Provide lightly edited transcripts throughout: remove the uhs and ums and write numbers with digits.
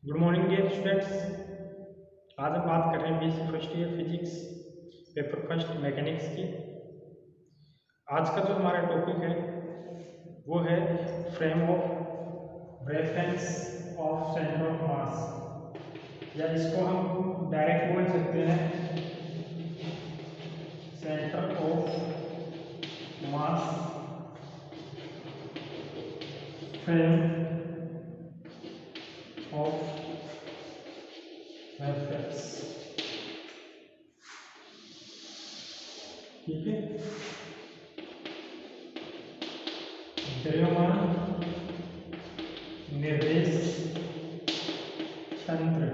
Good morning dear students. आज हम बात कर रहे हैं BSc first year physics paper first mechanics की। आज का जो हमारा टॉपिक है वो है frame of reference of centre of mass, या इसको हम डायरेक्ट बोल सकते हैं centre of mass frame of reference. ठीक है, द्रव्यमान निर्देश तंत्र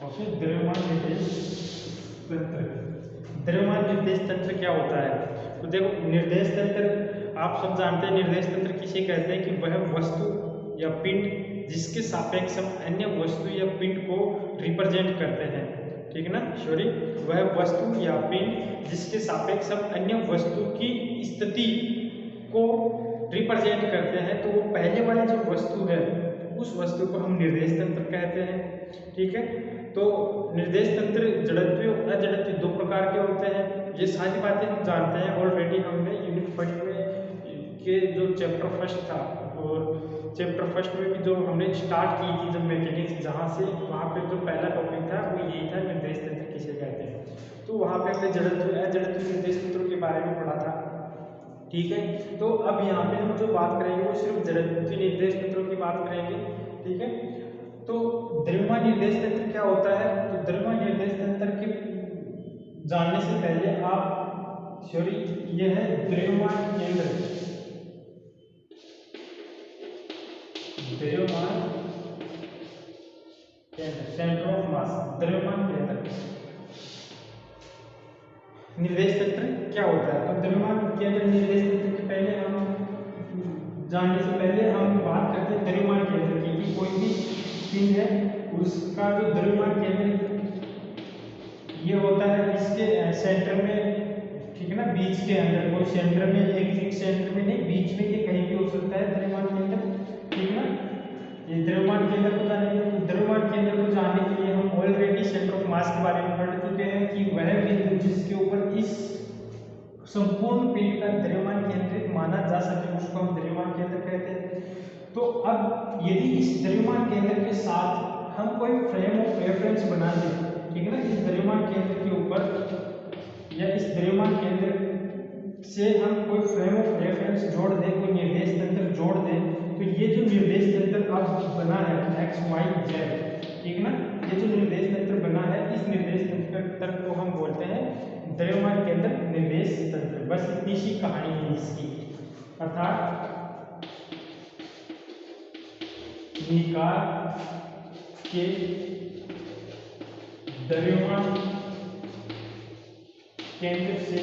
और फिर द्रव्यमान निर्देश तंत्र। द्रव्यमान निर्देश तंत्र क्या होता है? तो देखो, निर्देश तंत्र आप सब जानते हैं। निर्देश तंत्र किसे कहते हैं कि वह वस्तु या पिंड जिसके सापेक्ष हम अन्य वस्तु या पिंड को रिप्रेजेंट करते हैं। ठीक है ना, सॉरी, वह वस्तु या पिंड जिसके सापेक्ष हम अन्य वस्तु की स्थिति को रिप्रेजेंट करते हैं, तो वो पहले वाली जो वस्तु है उस वस्तु को हम निर्देश तंत्र कहते हैं। ठीक है, तो निर्देश तंत्र जड़त्वीय और अजड़त्वीय दो प्रकार के होते हैं। ये सारी बातें हम जानते हैं, ऑलरेडी हमने यूनिट फर्स्ट में के जो चैप्टर फर्स्ट था और चैप्टर फर्स्ट में भी जो हमने स्टार्ट की थी जब मैकेनिक्स, जहाँ से वहाँ पे जो पहला टॉपिक था वो यही था, निर्देश तंत्र किसे कहते हैं। तो वहाँ पे हमने जड़त्वीय अजड़त्वीय निर्देश तंत्रों के बारे में पढ़ा था। ठीक है, तो अब यहाँ पे हम जो बात करेंगे वो सिर्फ जड़त्वीय निर्देश तंत्रों की बात करेंगे। ठीक है, तो द्रव्यमान निर्देश तंत्र क्या होता है? तो द्रव्यमान निर्देश तंत्र के जानने से पहले आप, सॉरी, यह है द्रव्यमान केंद्र। द्रव्यमान केंद्र, सेंटर ऑफ मास, द्रव्यमान केंद्र। निर्देश तंत्र क्या होता है? तो द्रव्यमान केंद्र निर्देश तंत्र के पहले हम जानने से पहले हम बात करते हैं द्रव्यमान केंद्र की, कि कोई भी पिंड है उसका जो द्रव्यमान केंद्र ये होता है इसके सेंटर में। ठीक है ना, बीच के अंदर, कोई सेंटर में, एक सेंटर में नहीं, बीच में, ये कहीं भी हो सकता है द्रव्यमान केंद्र। ठीक है ना, ये द्रव्यमान केंद्र को जानेंगे। तो द्रव्यमान केंद्र को जानने के लिए हम ऑलरेडी सेंटर ऑफ मास के बारे में पढ़ चुके हैं कि वह बिंदु जिसके ऊपर इस संपूर्ण पिंड का द्रव्यमान केंद्रित माना जा सके उसको हम द्रव्यमान केंद्र कहते हैं। तो अब यदि इस द्रव्यमान केंद्र के साथ हम कोई फ्रेम ऑफ रेफरेंस बना दें, ठीक है ना, इस द्रव्यमान केंद्र के ऊपर या इस द्रव्यमान केंद्र से हम कोई फ्रेम ऑफ रेफरेंस जोड़ दें, कोई निर्देश तंत्र जोड़ दें, तो ये जो निर्देश तंत्र अब बना है एक्स वाई जेड, ठीक है ना, ये जो निर्देश तंत्र बना है इस निर्देश तंत्र को हम बोलते हैं द्रव्यमान केंद्र निर्देश तंत्र। बस इतनी सी कहानी है इसकी। अर्थात निकाय के द्रव्यमान केंद्र से,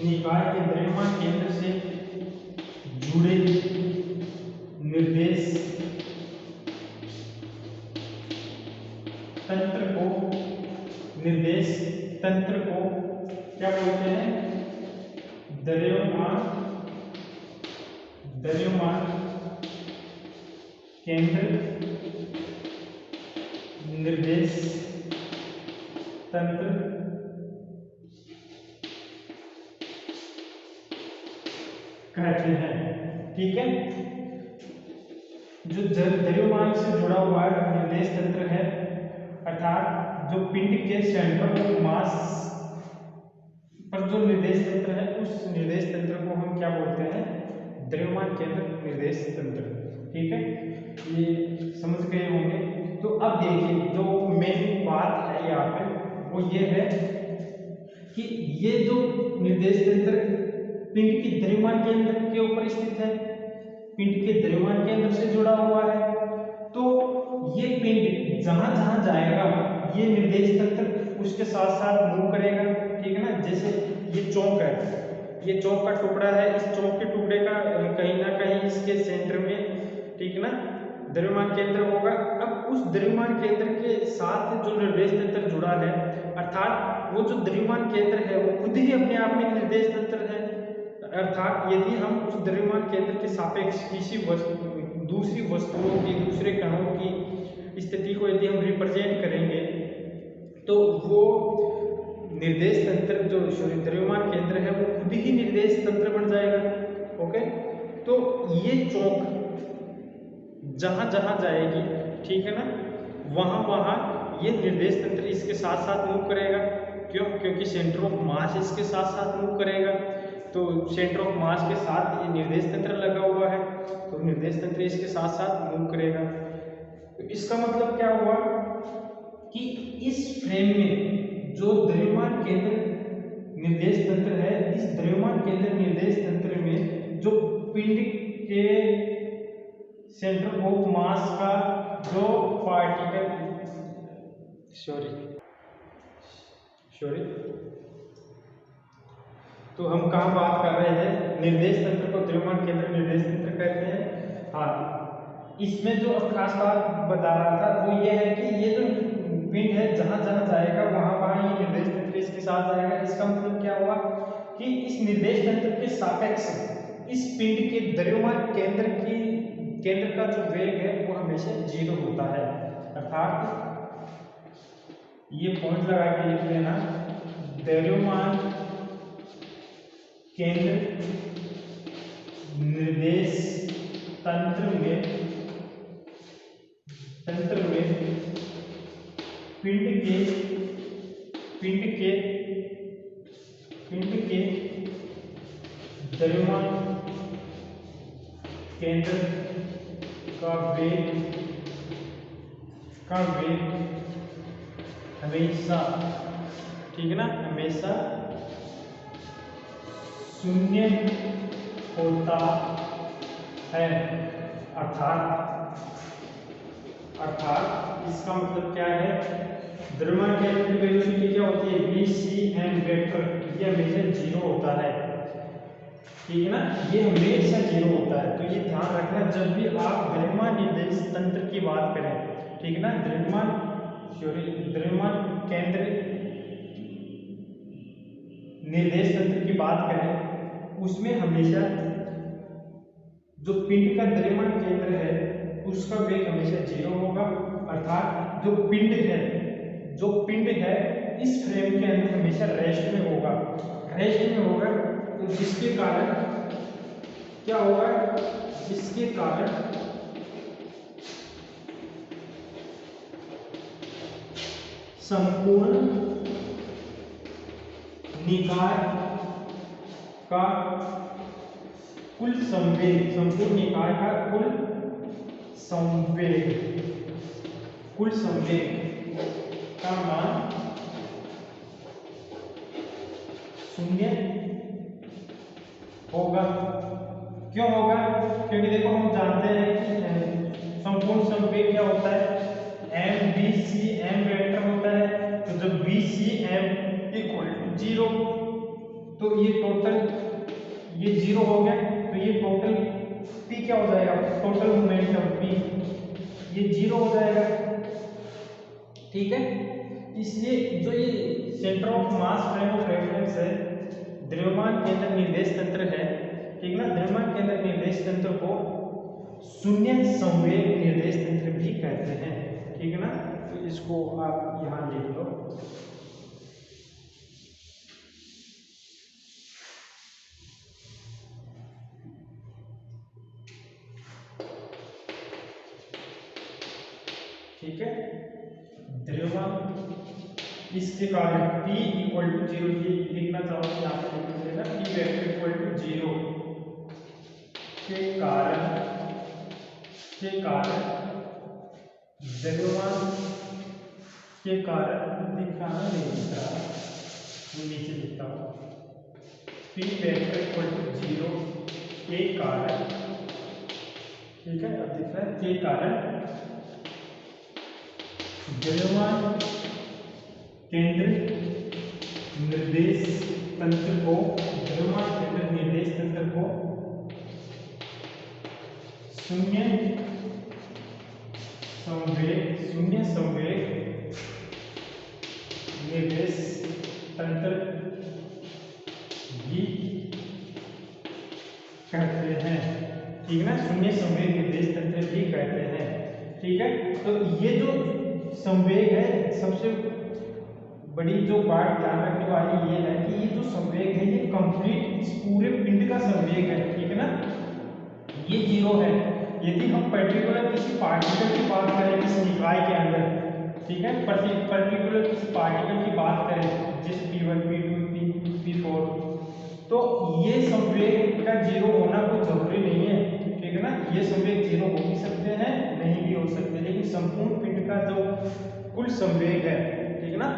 निकाय के द्रव्यमान केंद्र से जुड़े निर्देश तंत्र को, निर्देश तंत्र को क्या बोलते हैं? द्रव्यमान केंद्र निर्देश तंत्र कहते हैं। ठीक है, जो द्रव्यमान से जुड़ा हुआ निर्देश तंत्र है, अर्थात जो पिंड के सेंटर ऑफ मास पर जो निर्देश तंत्र है उस निर्देश तंत्र को हम क्या बोलते हैं? द्रव्यमान केंद्र निर्देश तंत्र। ठीक है, ये समझ गए होंगे। तो अब देखिए, जो मेन बात है यहाँ पे वो ये है कि ये जो निर्देश तंत्र पिंड के द्रव्यमान केंद्र के ऊपर स्थित है, पिंड के द्रव्यमान केंद्र से जुड़ा हुआ है, तो ये पिंड जहां जहां जाएगा ये निर्देश तंत्र उसके साथ साथ मूव करेगा। ठीक है ना, जैसे ये चौक है, ये चौक का टुकड़ा है, इस चौक के टुकड़े का कहीं ना कहीं इसके सेंटर में, ठीक है ना, द्रव्यमान केंद्र होगा। अब उस द्रव्यमान केंद्र के साथ जो निर्देश तंत्र जुड़ा है, अर्थात वो जो द्रव्यमान केंद्र है वो खुद ही अपने आप में निर्देश तंत्र है। अर्थात यदि हम उस द्रव्यमान केंद्र के सापेक्ष किसी वस्तु दूसरी वस्तुओं की, दूसरे कणों की स्थिति को यदि हम रिप्रेजेंट करेंगे तो वो निर्देश तंत्र जो द्रव्यमान केंद्र है वो खुद ही निर्देश तंत्र बन जाएगा। ओके, तो ये चौक जहां जहां जाएगी, ठीक है ना, वहां वहां ये निर्देश तंत्र इसके साथ साथ मूव करेगा। क्यों? क्योंकि सेंटर ऑफ मास इसके साथ साथ मूव करेगा, तो सेंटर ऑफ मास के साथ ये निर्देश तंत्र लगा हुआ है, तो निर्देश तंत्र इसके साथ साथ मूव करेगा। तो इसका मतलब क्या हुआ कि इस फ्रेम में जो द्रव्यमान केंद्र निर्देश तंत्र है, इस द्रव्यमान केंद्र निर्देश तंत्र में जो पिंड के सेंटर ऑफ मास का जो पार्टिकल सॉरी तो हम कहाँ बात कर रहे हैं? निर्देश तंत्र को द्रव्यमान केंद्र निर्देश तंत्र कहते हैं। हाँ, इसमें जो खास बात बता रहा था वो ये है कि ये जो पिंड है जहां जहां जाएगा वहां वहां ये निर्देश तंत्र इसके साथ जाएगा। इसका मतलब क्या हुआ कि इस निर्देश तंत्र के सापेक्ष इस पिंड के द्रव्यमान केंद्र का जो वेग है वो हमेशा 0 होता है। अर्थात ये पॉइंट लगा के लिख लेना, द्रव्यमान केंद्र निर्देश तंत्र में पिंड के द्रव्यमान केंद्र का वेग हमेशा, ठीक है ना, हमेशा 0 होता है। अर्थात इसका मतलब क्या है? द्रव्यमान केंद्र की वेलोसिटी क्या होती है? VCM वेक्टर, ये हमेशा 0 होता है, ठीक है ना, ये हमेशा 0 होता है। तो ये ध्यान रखना जब भी आप द्रव्यमान निर्देश तंत्र की बात करें, ठीक है ना, द्रव्यमान केंद्र निर्देश तंत्र की बात करें, उसमें हमेशा जो पिंड का द्रव्यमान केंद्र है उसका वेग हमेशा 0 होगा। अर्थात जो पिंड है इस फ्रेम के अंदर हमेशा रेस्ट में होगा, तो जिसके कारण क्या होगा? जिसके कारण संपूर्ण निकाय का कुल संवेग का मान 0 होगा। क्यों होगा? क्योंकि देखो हम जानते हैं कि संपूर्ण संवेग क्या होता है? MVCM वेक्टर होता है। तो जब VCM इक्वल टू 0, तो ये टोटल 0 हो गया, तो ये टोटल P क्या हो जाएगा? टोटल मोमेंटम P ये 0 हो जाएगा, ठीक है। इसलिए जो ये centre of mass frame of reference है, द्रव्यमान केंद्र निर्देश तंत्र है, ठीक ना, द्रव्यमान केंद्र निर्देश तंत्र को 0 संवेग निर्देश तंत्र भी कहते हैं, ठीक है ना। तो इसको आप यहां लिख लो। ठीक है, द्रव्यमान इसके कारण P इक्वल टू 0 ये लिखना चाहूंगा, यहाँ पे लिख लेना P वेक्टर इक्वल टू 0 के कारण द्रव्यमान के कारण दिखाना नहीं दिख रहा, मैं नीचे लिखता हूँ, P वेक्टर इक्वल टू 0 के कारण, ठीक है, अब दिख रहा है, के कारण द्रव्यमान केंद्र निर्देश तंत्र को 0 संवेग निर्देश तंत्र भी कहते हैं। ठीक है ना, शून्य संवेग निर्देश तंत्र भी कहते हैं। ठीक है, तो ये जो संवेग है, सबसे बड़ी जो बात ध्यान रखने वाली ये है कि ये जो संवेग है ये कंप्लीट इस पूरे पिंड का संवेग है। ठीक है ना, ये जीरो है। यदि हम पर्टिकुलर किसी पार्टिकल की बात करें किसी निकाय के अंदर, ठीक है, पर्टिकुलर किसी पार्टिकल की बात करें जैसे P1 P2 P4, तो ये संवेग का जीरो होना कोई जरूरी नहीं है। ठीक है ना, ये संवेग जीरो हो भी सकते हैं, नहीं भी हो सकते, लेकिन संपूर्ण पिंड का जो कुल संवेग है, ठीक है ना,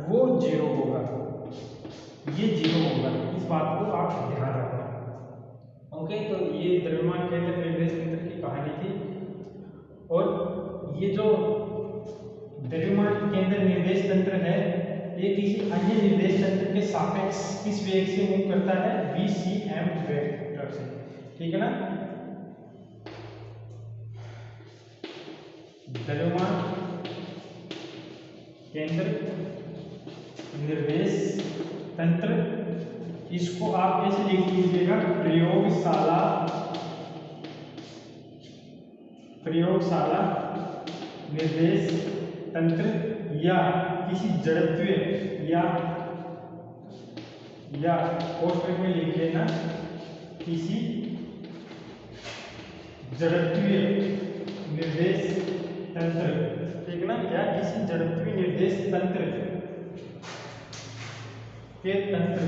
वो जीरो होगा, ये जीरो होगा। इस बात को आप ध्यान रखना। ओके, तो ये द्रव्यमान केंद्र निर्देश तंत्र की कहानी थी। और ये जो द्रव्यमान केंद्र निर्देश तंत्र है ये किसी अन्य निर्देश तंत्र के सापेक्ष किस वेग से मूव करता है, VCM वेक्टर से। ठीक है ना, द्रव्यमान केंद्र निर्देश तंत्र, इसको आप ऐसे लिख लीजिएगा, प्रयोगशाला निर्देश तंत्र, या किसी जड़त्वीय या कोष्ठक में लिख लेना किसी जड़त्वीय निर्देश तंत्र। ठीक है ना, या किसी जड़त्वीय निर्देश तंत्र के तंत्र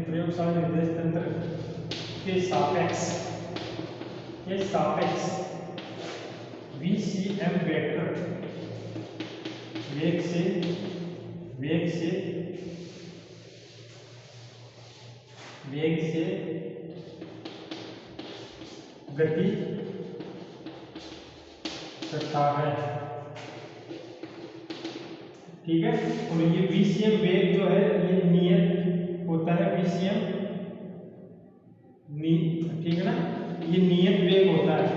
प्रयोगशाला निर्देश तंत्र के सापेक्ष VCM वेक्टर वेग से गति करता है। ठीक है, और ये VCM वेग जो है ये नियत होता है, VCM ठीक है ना, ये नियत वेग होता है।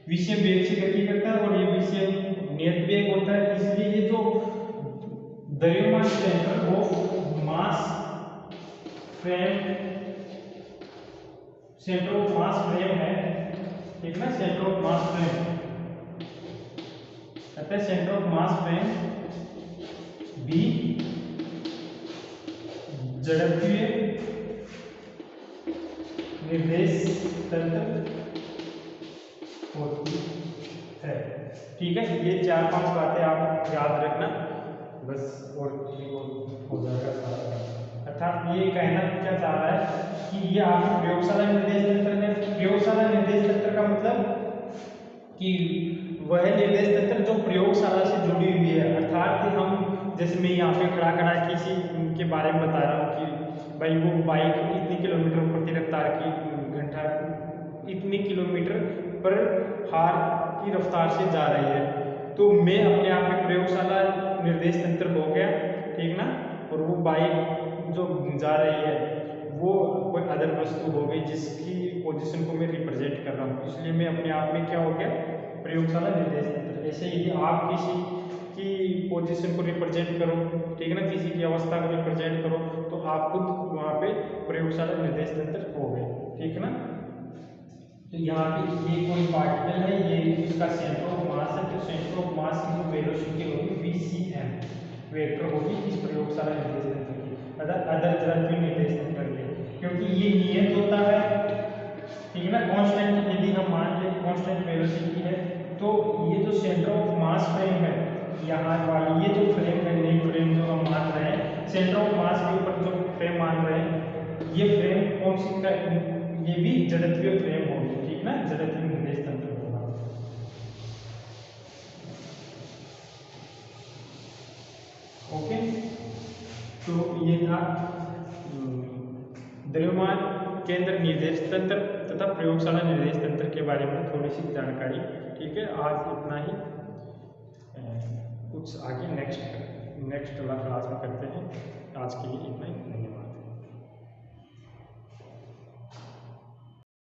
VCM वेग से गति करता है और ये VCM नियत वेग होता है। इसलिए ये जो द्रव्यमान सेंटर ऑफ मास फ्रेम है, ठीक है ना, सेंटर ऑफ मास फ्रेम कहते हैं, सेंटर ऑफ मास फ्रेम भी जड़त्वीय निर्देश तंत्र होती है। ठीक है, ये 4-5 बातें आप याद रखना बस, और हो जाएगा सारा। अर्थात ये कहना क्या चाह रहा है कि ये आपके प्रयोगशाला निर्देश तंत्र है। प्रयोगशाला निर्देश तंत्र का मतलब कि वह निर्देश तंत्र जो प्रयोगशाला से जुड़ी हुई है। अर्थात हम, जैसे मैं यहाँ पे खड़ा किसी के बारे में बता रहा हूँ कि भाई वो बाइक इतनी किलोमीटर प्रति रफ्तार की घंटा इतनी किलोमीटर पर हार की रफ्तार से जा रही है, तो मैं अपने आप में प्रयोगशाला निर्देश तंत्र हो गया। ठीक ना, और वो बाइक जो जा रही है वो कोई अदर वस्तु हो गई जिसकी पोजीशन को मैं रिप्रेजेंट कर रहा हूँ, इसलिए मैं अपने आप में क्या हो गया, प्रयोगशाला निर्देश तंत्र। ऐसे यदि आप किसी की पोजीशन को रिप्रेजेंट करो, ठीक है ना, किसी की अवस्था को रिप्रेजेंट करो, तो आप खुद वहाँ पे प्रयोगशाला निर्देश तंत्र हो गए। ठीक है ना, तो यहाँ पे ये कोई पार्टिकल है, ये इसका सेंटर ऑफ मास है, तो सेंटर ऑफ मास की जो वेलोसिटी होगी VCM वेक्टर होगी इस प्रयोगशाला निर्देश तंत्र की, अदर जड़त्वीय निर्देश तंत्र के, क्योंकि ये नियत होता है। ठीक है ना, कांस्टेंट, यदि हम मान लें कांस्टेंट वेलोसिटी है, तो ये जो सेंटर ऑफ मास फ्रेम है, यहाँ वाली ये जो फ्रेम है, नई फ्रेम जो हम मान रहे हैं, सेंटर ऑफ मास के ऊपर जो फ्रेम मान रहे हैं, ये फ्रेम कौन सी का, ये भी जड़त्वीय फ्रेम होगी। ठीक ना, जड़त्वीय निर्देश तंत्र होगा। ओके, तो ये था द्रव्यमान केंद्र निर्देश तंत्र तथा प्रयोगशाला निर्देश तंत्र के बारे में थोड़ी सी जानकारी। ठीक है, आज इतना ही, कुछ आगे नेक्स्ट वाला क्लास में करते हैं। आज के लिए इतना ही।